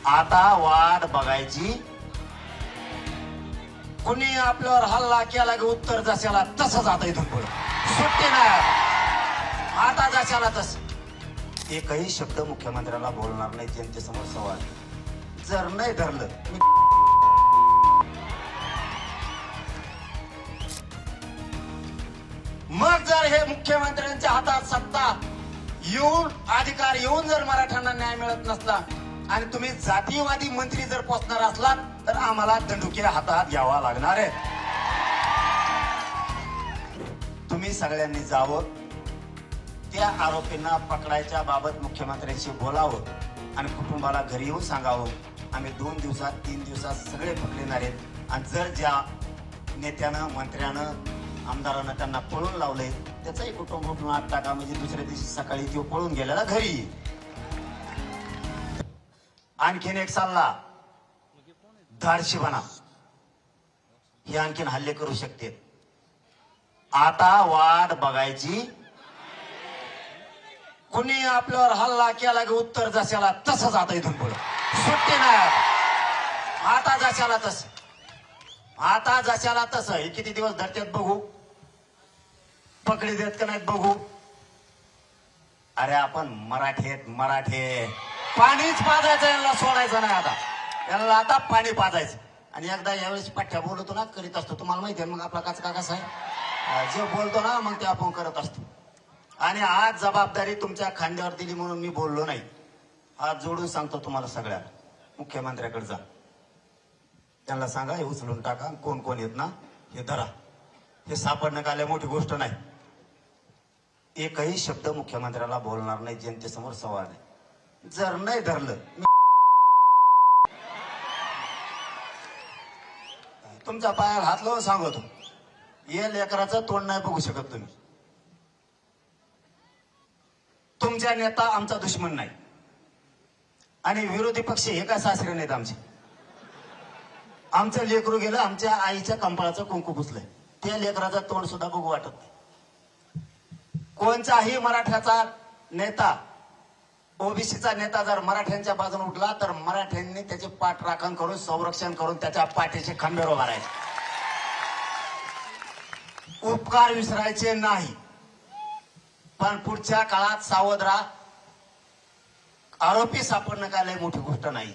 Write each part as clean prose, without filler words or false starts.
आता वाट बघायची. कुणी आपल्यावर हल्ला केला की उत्तर जशाला तसंच आता इथून पुढे सुट्टी नाही. आता जशाला तस एकही शब्द मुख्यमंत्र्याला बोलणार नाही जनतेसमोर सवाल. जर नाही धरलं मग जर हे मुख्यमंत्र्यांच्या हातात सत्ता येऊन अधिकार येऊन जर मराठ्यांना न्याय मिळत नसला आणि तुम्ही जातीयवादी मंत्री जर पोचणार असलात तर आम्हाला दंडुके हातात घ्यावा लागणार आहे. तुम्ही सगळ्यांनी जावं, त्या आरोपींना पकडायच्या बाबत मुख्यमंत्र्यांशी बोलावं आणि कुटुंबाला घरी येऊन सांगावं आम्ही 2 दिवसात 3 दिवसात सगळे पकडणार आहेत. आणि जर ज्या नेत्यानं मंत्र्यानं आमदारानं त्यांना पळून लावले त्याचाही कुटुंब उठून आत टाका, म्हणजे दुसऱ्या दिवशी सकाळी तो पळून गेलेला घरी. आणखीन एक सल्ला, धाडशी बना. हे आणखीन हल्ले करू शकते. आता वाट बघायची. कुणी आपल्यावर हल्ला केला की उत्तर जशाला तसंच आता इथून पुढे सुट्टी नाही. आता जशाला तस आता जशाला तसं. हे किती दिवस धरत्यात बघू, पकडी देत का नाहीत बघू. अरे आपण मराठे पाणीच पाजायचं, यांना सोडायचं नाही. आता यांना आता पाणी पाजायचं. आणि एकदा यावेळेस पाठ्या बोलतो ना करीत असतो, तुम्हाला माहिती आहे मग आपला का कसा आहे, जे बोलतो ना मग ते आपण करत असतो. आणि आज जबाबदारी तुमच्या खांद्यावर दिली म्हणून मी बोललो नाही. हात जोडून सांगतो तुम्हाला सगळ्यांना, मुख्यमंत्र्याकडे जा, त्यांना सांगा हे उचलून टाका, कोण कोण येत ना हे धरा. हे सापडणं काय मोठी गोष्ट नाही. एकही शब्द मुख्यमंत्र्याला बोलणार नाही जनतेसमोर सवाल आहे. जर नाही धरलं तुमच्या पायाला हात लावून सांगतो, हे लेकराचं तोंड नाही बघू शकत तुम्ही. तुमचा नेता आमचा दुश्मन नाही आणि विरोधी पक्ष हे काय सासरे नाहीत आमचे. आमचं लेकरू गेलं, आमच्या आईच्या कंपाळाचं कुंकू पुसलंय, त्या लेकराचं तोंड सुद्धा बघू वाटत नाही. कोणताही मराठ्याचा नेता, ओबीसीचा नेता जर मराठ्यांच्या बाजूने उठला तर मराठ्यांनी त्याचे पाठराखण करून संरक्षण करून त्याच्या पाठीचे खंबेर उभारायचे. उपकार विसरायचे नाही. पण पुढच्या काळात सावध राहा. आरोपी सापडणं काय लय मोठी गोष्ट नाही.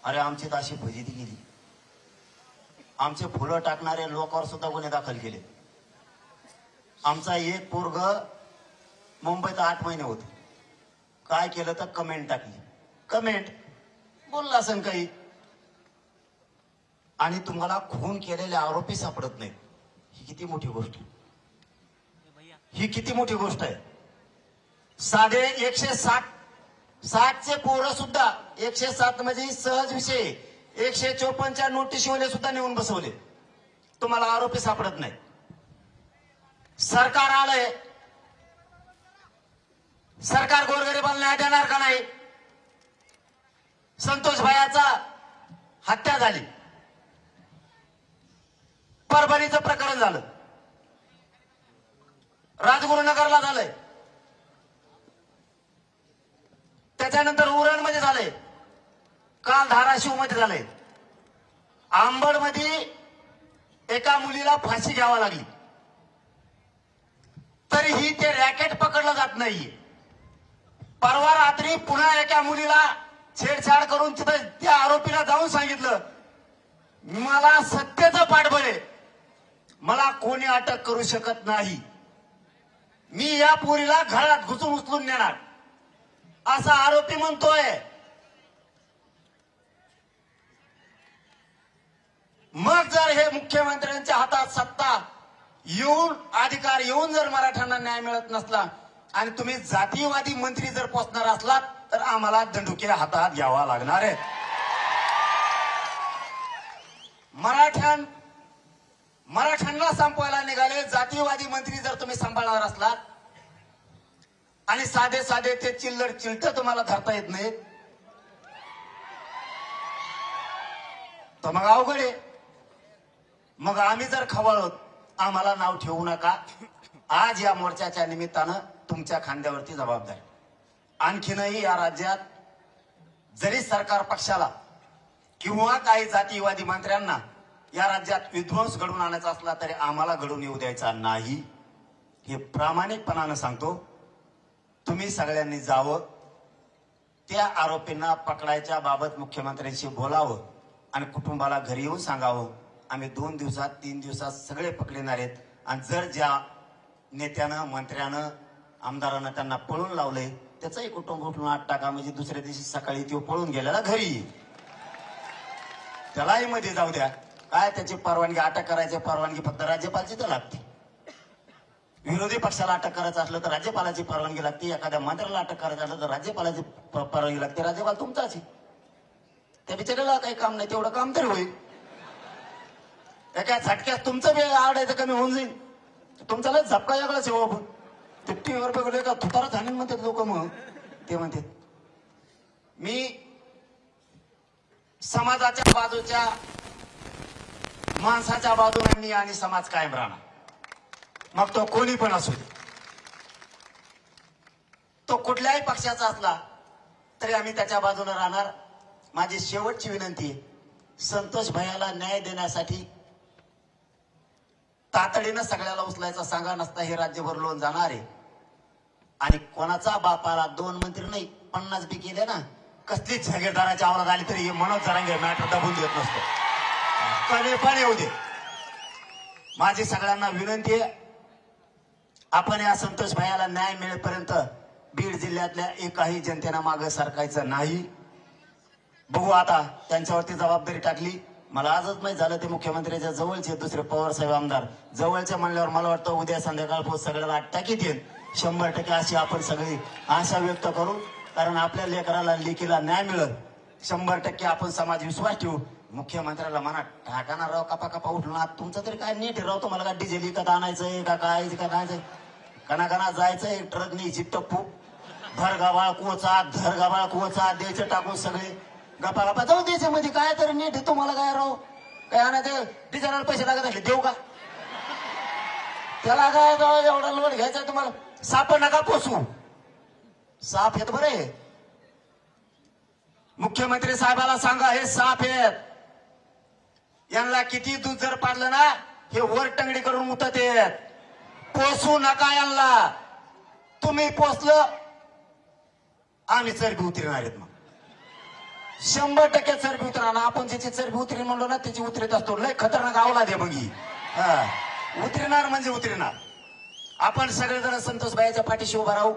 अरे आमची तर अशी फजिती गेली, आमचे फुलं टाकणारे लोकांवर सुद्धा गुन्हे दाखल केले. आमचा एक पोरग मुंबईत 8 महिने होत, काय केलं तर कमेंट टाकली, कमेंट बोलला असेल काही, आणि तुम्हाला खून केलेले आरोपी सापडत नाहीत. ही किती मोठी गोष्ट, ही किती मोठी गोष्ट आहे. साधे 160चे पोरं सुद्धा 107 म्हणजे सहज विषय 154च्या नोटीसवाले सुद्धा नेऊन बसवले. तुम्हाला आरोपी सापडत नाही. सरकार आलंय, सरकार गोरगरिबांना न्याय देणार का नाही. संतोष भायाचा हत्या झाली, परभणीचं प्रकरण झालं, राजगुरुनगरला झालंय, त्याच्यानंतर उरणमध्ये झालंय, काल धाराशिव मध्ये झालंय, आंबड मध्ये एका मुलीला फाशी घ्यावा लागली, तरीही ते रॅकेट पकडलं जात नाहीये. परवा रात्री पुन्हा एका मुलीला छेडछाड करून तिथं त्या आरोपीला जाऊन सांगितलं मला सत्तेचं पाठबळ आहे, मला कोणी अटक करू शकत नाही, मी या पोरीला घरात घुसून उचलून नेणार, असा आरोपी म्हणतोय. मग जर हे मुख्यमंत्र्यांच्या हातात सत्ता येऊन अधिकार येऊन जर मराठ्यांना न्याय मिळत नसला आणि तुम्ही जातीयवादी मंत्री जर पोचणार असलात तर आम्हाला दंडुके हातात घ्यावा लागणार आहे. मराठ्यांना संपवायला निघाले जातीयवादी मंत्री जर तुम्ही सांभाळणार असलात आणि साधे साधे ते चिल्लर चिलट तुम्हाला धरता येत नाहीत तर मग अवघड आहे. मग आम्ही जर खवळलो आम्हाला नाव ठेवू नका. आज या मोर्चाच्या निमित्तानं तुमच्या खांद्यावरती जबाबदारी. आणखीनही या राज्यात जरी सरकार पक्षाला किंवा काही जातीवादी मंत्र्यांना या राज्यात विध्वंस घडवून आणायचा असला तरी आम्हाला घडवून येऊ द्यायचा नाही, हे प्रामाणिकपणानं सांगतो. तुम्ही सगळ्यांनी जावं, त्या आरोपींना पकडायच्या बाबत मुख्यमंत्र्यांशी बोलावं आणि कुटुंबाला घरी येऊन सांगावं, आम्ही 2 दिवसात 3 दिवसात सगळे पकडणार आहेत. आणि जर ज्या नेत्यानं मंत्र्यानं आमदारानं त्यांना पळून लावलंय त्याचंही कुटुंब उठून आत टाका, म्हणजे दुसऱ्या दिवशी सकाळी तो पळून गेलेला घरी येईल. त्यालाही मध्ये जाऊ द्या. काय त्याची परवानगी, अटक करायची परवानगी फक्त राज्यपालची तर लागते. विरोधी पक्षाला अटक करायचं असलं तर राज्यपालाची परवानगी लागते, एखाद्या मंत्र्याला अटक करायचं असलं तर राज्यपालाची परवानगी लागते. राज्यपाल तुमचाच आहे, त्या बिचाराला काही काम नाही, तेवढं काम तरी होईल. एका झटक्यात तुमचं बी आडायचं कमी होऊन जाईल. तुमचा लय झपका वेगळाच आहे बाबा. ते टीव्हीवर बघले का थुतारा झाले म्हणतात लोक. मग ते म्हणतात मी समाजाच्या बाजूच्या माणसाच्या बाजूने मी आणि समाज कायम राहणार, मग तो कोणी पण असू दे, तो कुठल्याही पक्षाचा असला तरी आम्ही त्याच्या बाजूने राहणार. माझी शेवटची विनंती आहे, संतोष भैयाला न्याय देण्यासाठी तातडीनं सगळ्याला उचलायचा सांगा, नसता हे राज्यभर लोन जाणार आहे. आणि कोणाचा बापाला 2 मंत्री नाही 50 बी केले ना, कसलीच जागीरदाराची आवरात आली तरी हे मनोज जरांगे मॅटर दाबून देत नसतो. कधी पण येऊ दे. माझी सगळ्यांना विनंती आहे, आपण या संतोष भैयाला न्याय मिळेपर्यंत बीड जिल्ह्यातल्या एकाही जनतेनं मागे सरकायचं नाही. बघू आता त्यांच्यावरती जबाबदारी टाकली. मला आजच माहित झालं ते मुख्यमंत्र्याच्या जवळचे दुसरे पवार साहेब आमदार जवळचे म्हणल्यावर मला वाटतं उद्या संध्याकाळपासून सगळ्याला टाकीत येईल 100% अशी आपण सगळी आशा व्यक्त करू. कारण आपल्या लेकराला लेकीला न्याय मिळेल 100% आपण समाज विश्वास ठेवू. मुख्यमंत्र्याला म्हणा टाकाना राव, कपा कपा उठून आत तुमचं तरी काय नीट राव, तुम्हाला का डिझेल विकत आणायचंय का काय का काय कणाकणा जायचंय ट्रक न्यायची टप्पू धर गावाळ कोचा धर गावाळ कोचा द्यायचं टाकून सगळे गप्पा गप्पा जाऊ द्यायचे मध्ये काय तरी नीट तुम्हाला काय राव काय आणायचं डिझेलला पैसे लागत असले देऊ का त्याला काय जाऊ एवढा लोड घ्यायचा तुम्हाला. साप नका पोसू, साप येत बरे. मुख्यमंत्री साहेबाला सांगा हे साप आहेत, यांना किती दूध जर पाडलं ना हे वर टंगडी करून मुतत येत. पोसू नका यांना, तुम्ही पोसलं आम्ही चरबी उतरणार आहेत. मग 100% चरबी उतरणार. आपण ज्याची चरबी उतरी म्हणलो ना त्याची उतरत असतो. लय खतरनाक आवला दे बघी, उतरणार म्हणजे उतरणार. आपण सगळेजण संतोष भाईच्या पाठीशी उभा राहू.